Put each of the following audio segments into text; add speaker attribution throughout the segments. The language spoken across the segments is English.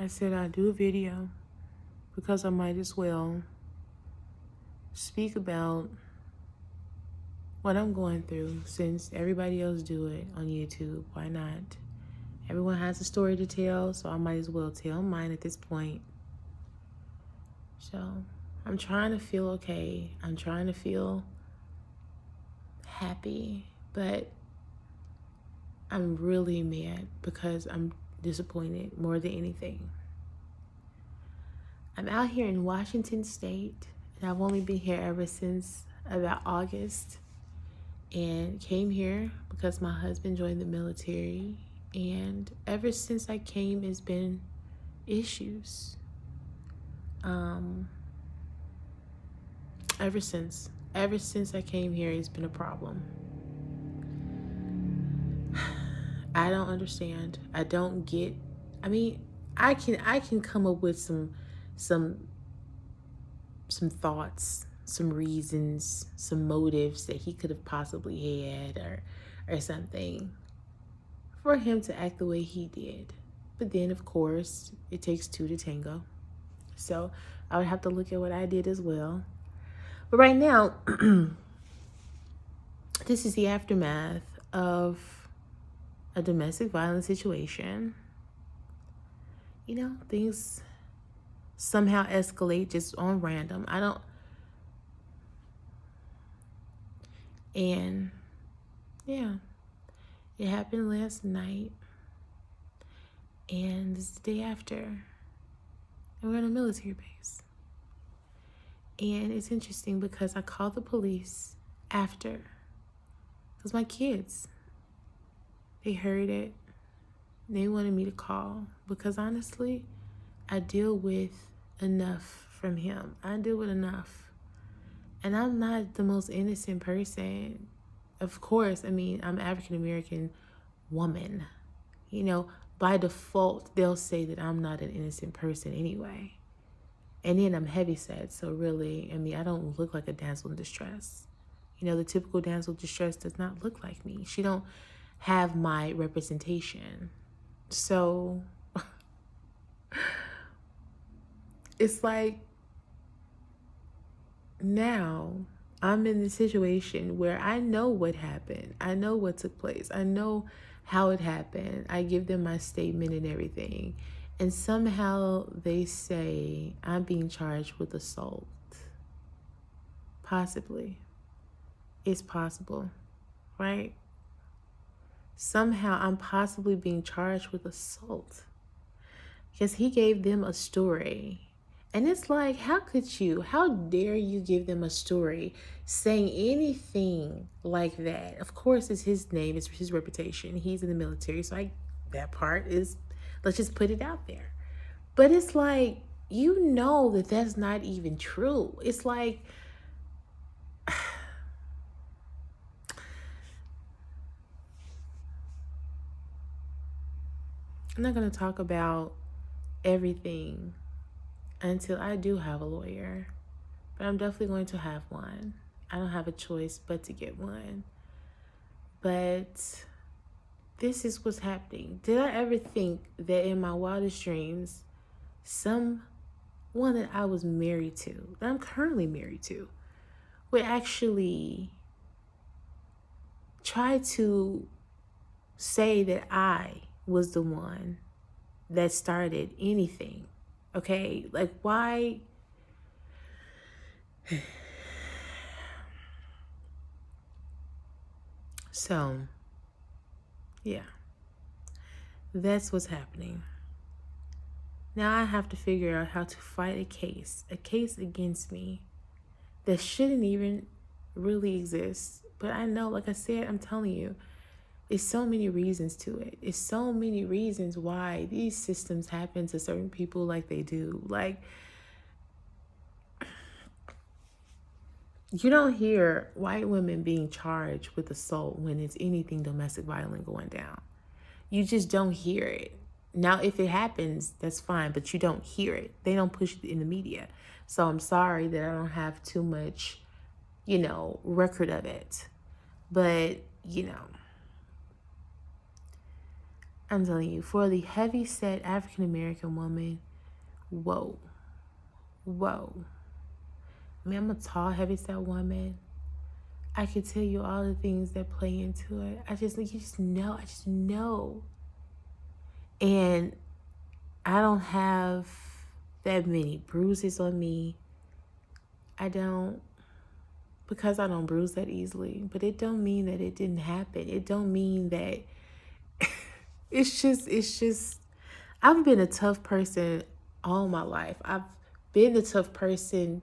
Speaker 1: I said I'd do a video because I might as well speak about what I'm going through since everybody else do it on YouTube. Why not? Everyone has a story to tell, so I might as well tell mine at this point. So I'm trying to feel okay. I'm trying to feel happy, but I'm really mad because I'm disappointed more than anything. I'm out here in Washington State, and I've only been here ever since about August, and came here because my husband joined the military, and ever since I came, it's been issues. Ever since I came here, it's been a problem. I don't understand. I don't get. I mean, I can come up with some thoughts, some reasons, some motives that he could have possibly had, or something, for him to act the way he did. But then, of course, it takes two to tango. So I would have to look at what I did as well. But right now, this is the aftermath of a domestic violence situation. You know, things somehow escalate just on random. And yeah, it happened last night. And this is the day after. And we're in a military base. And it's interesting because I called the police after. Because my kids, they heard it. They wanted me to call. Because honestly, I deal with enough from him. I deal with enough. And I'm not the most innocent person. Of course, I mean, I'm an African American woman. You know, by default, they'll say that I'm not an innocent person anyway. And then I'm heavyset, so really, I mean, I don't look like a damsel in distress. You know, the typical damsel in distress does not look like me. She don't have my representation. So it's like now I'm in the situation where I know what happened. I know what took place. I know how it happened. I give them my statement and everything. And somehow they say I'm being charged with assault. Possibly. It's possible, right? Somehow I'm possibly being charged with assault because he gave them a story. And it's like, how dare you give them a story saying anything like that? Of course, it's his name, it's his reputation. He's in the military, so that part is, let's just put it out there. But it's like, you know that that's not even true. It's like, I'm not going to talk about everything until I do have a lawyer. But I'm definitely going to have one. I don't have a choice but to get one. But this is what's happening. Did I ever think that in my wildest dreams, someone that I was married to, that I'm currently married to, would actually try to say that I was the one that started anything? Okay, like why? So, yeah, that's what's happening. Now I have to figure out how to fight a case against me that shouldn't even really exist. But I know, like I said, I'm telling you, it's so many reasons to it. It's so many reasons why these systems happen to certain people like they do. Like, you don't hear white women being charged with assault when it's anything domestic violence going down. You just don't hear it. Now, if it happens, that's fine, but you don't hear it. They don't push it in the media. So I'm sorry that I don't have too much, record of it. But, I'm telling you, for the heavy-set African American woman, whoa, whoa. I mean, I'm a tall, heavy-set woman. I could tell you all the things that play into it. I just know. And I don't have that many bruises on me. I don't, because I don't bruise that easily. But it don't mean that it didn't happen. It don't mean that it's just, I've been a tough person all my life. I've been a tough person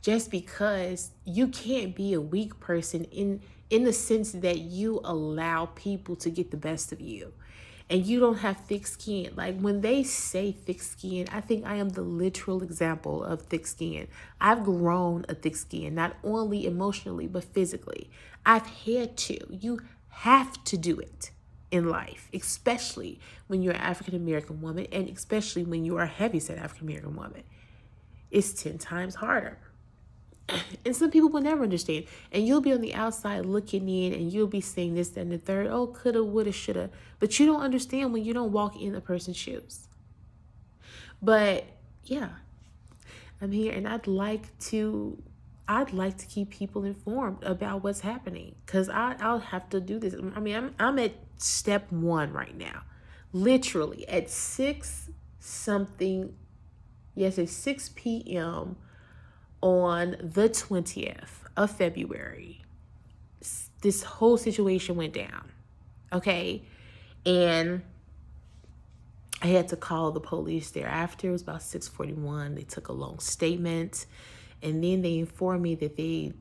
Speaker 1: just because you can't be a weak person in the sense that you allow people to get the best of you. And you don't have thick skin. Like when they say thick skin, I think I am the literal example of thick skin. I've grown a thick skin, not only emotionally, but physically. I've had to. You have to do it in life, especially when you're an African American woman, and especially when you are a heavyset African American woman. It's 10 times harder. And some people will never understand. And you'll be on the outside looking in and you'll be saying this, that, and the third. Oh, coulda, woulda, shoulda. But you don't understand when you don't walk in a person's shoes. But yeah, I'm here and I'd like to keep people informed about what's happening. Because I'll have to do this. I mean, I'm at step 1 right now. Literally at 6 p.m. on the 20th of February, this whole situation went down, okay? And I had to call the police thereafter. It was about 6:41. They took a long statement, and then they informed me that they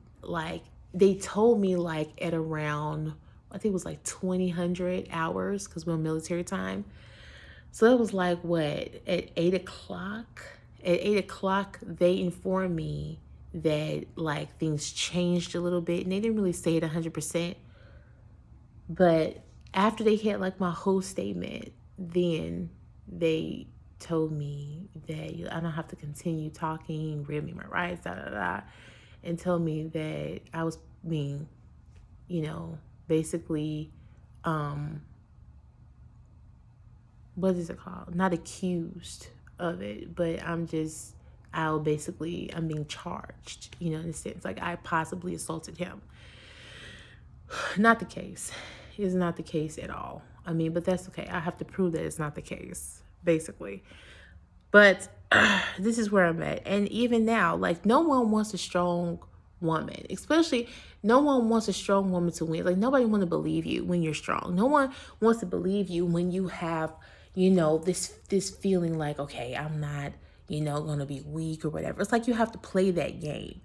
Speaker 1: told me like at around, I think it was like 2000 hours, because we're in military time. So it was like, what, at 8 o'clock? At 8 o'clock, they informed me that like things changed a little bit, and they didn't really say it 100%. But after they had like my whole statement, then they told me that I don't have to continue talking, read me my rights, and told me that I was being, basically, what is it called? Not accused of it, but I'm being charged, in a sense, like I possibly assaulted him. Not the case. It's not the case at all. I mean, but that's okay. I have to prove that it's not the case, basically. But this is where I'm at. And even now, like, no one wants a strong woman, especially no one wants a strong woman to win. Like, nobody wants to believe you when you're strong. No one wants to believe you when you have, this feeling like, okay, I'm not, going to be weak or whatever. It's like you have to play that game.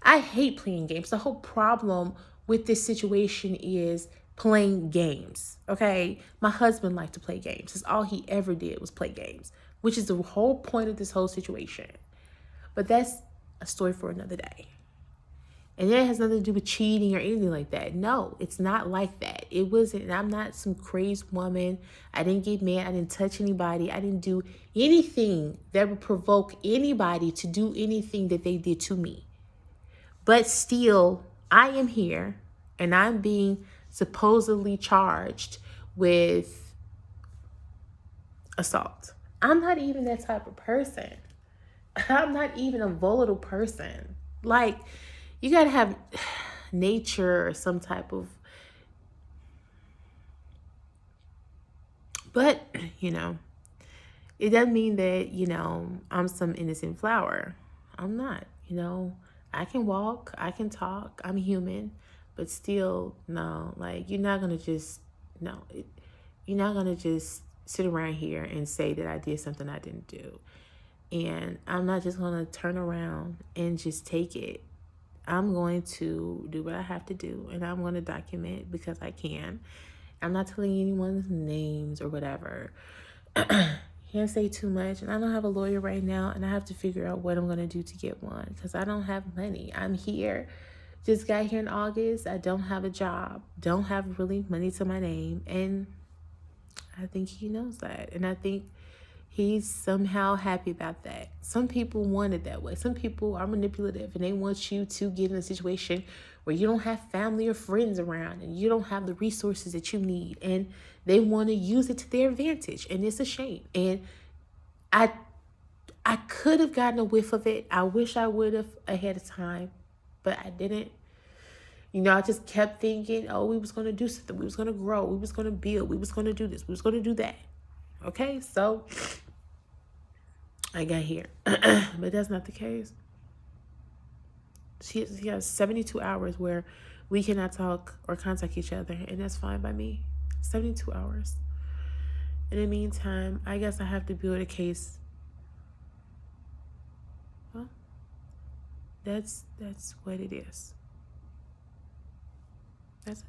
Speaker 1: I hate playing games. The whole problem with this situation is playing games, okay? My husband liked to play games. That's all he ever did was play games, which is the whole point of this whole situation. But that's a story for another day. And it has nothing to do with cheating or anything like that. No, it's not like that. It wasn't. I'm not some crazy woman. I didn't get mad. I didn't touch anybody. I didn't do anything that would provoke anybody to do anything that they did to me. But still, I am here and I'm being supposedly charged with assault. I'm not even that type of person. I'm not even a volatile person. Like, you got to have nature or some type of, but, it doesn't mean that, I'm some innocent flower. I'm not, I can walk, I can talk, I'm human, but still, no, like, you're not going to just sit around here and say that I did something I didn't do. And I'm not just going to turn around and just take it. I'm going to do what I have to do, and I'm going to document because I can. I'm not telling anyone's names or whatever. Can't say too much, and I don't have a lawyer right now, and I have to figure out what I'm going to do to get one because I don't have money. I'm here. Just got here in August. I don't have a job. Don't have really money to my name, and I think he knows that, and I think he's somehow happy about that. Some people want it that way. Some people are manipulative and they want you to get in a situation where you don't have family or friends around and you don't have the resources that you need, and they want to use it to their advantage, and it's a shame. And I could have gotten a whiff of it. I wish I would have ahead of time, but I didn't. I just kept thinking, oh, we was going to do something. We was going to grow. We was going to build. We was going to do this. We was going to do that. Okay, so I got here. But that's not the case. She has 72 hours where we cannot talk or contact each other, and that's fine by me. 72 hours. In the meantime, I guess I have to build a case. Well, that's what it is. That's it.